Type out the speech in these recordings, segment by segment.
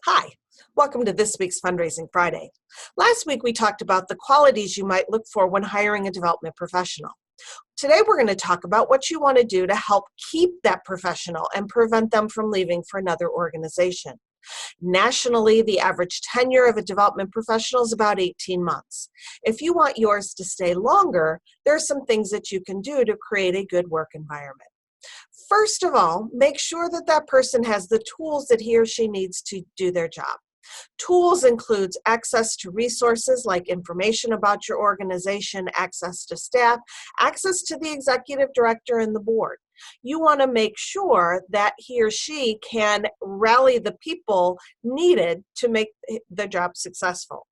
Hi, welcome to this week's Fundraising Friday. Last week we talked about the qualities you might look for when hiring a development professional. Today we're going to talk about what you want to do to help keep that professional and prevent them from leaving for another organization. Nationally, the average tenure of a development professional is about 18 months. If you want yours to stay longer, there are some things that you can do to create a good work environment. First of all, make sure that that person has the tools that he or she needs to do their job. Tools includes access to resources like information about your organization, access to staff, access to the executive director and the board. You want to make sure that he or she can rally the people needed to make the job successful.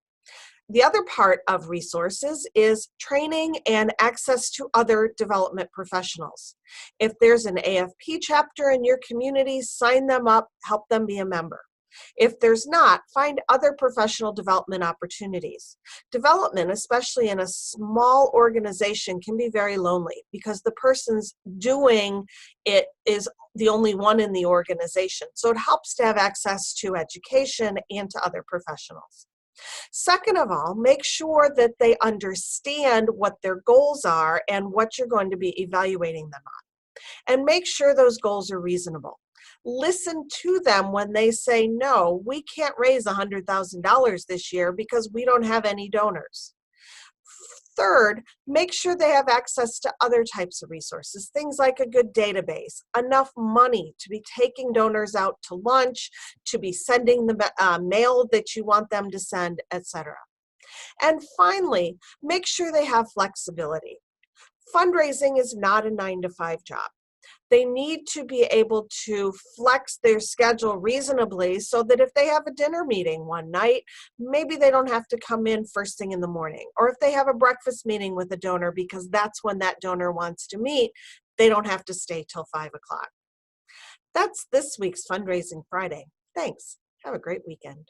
The other part of resources is training and access to other development professionals. If there's an AFP chapter in your community, sign them up, help them be a member. If there's not, find other professional development opportunities. Development, especially in a small organization, can be very lonely because the person's doing it is the only one in the organization. So it helps to have access to education and to other professionals. Second of all, make sure that they understand what their goals are and what you're going to be evaluating them on. And make sure those goals are reasonable. Listen to them when they say, no, we can't raise $100,000 this year because we don't have any donors. Third, make sure they have access to other types of resources, things like a good database, enough money to be taking donors out to lunch, to be sending the mail that you want them to send, etc. And finally, make sure they have flexibility. Fundraising is not a 9-to-5 job. They need to be able to flex their schedule reasonably so that if they have a dinner meeting one night, maybe they don't have to come in first thing in the morning. Or if they have a breakfast meeting with a donor because that's when that donor wants to meet, they don't have to stay till 5 o'clock. That's this week's Fundraising Friday. Thanks. Have a great weekend.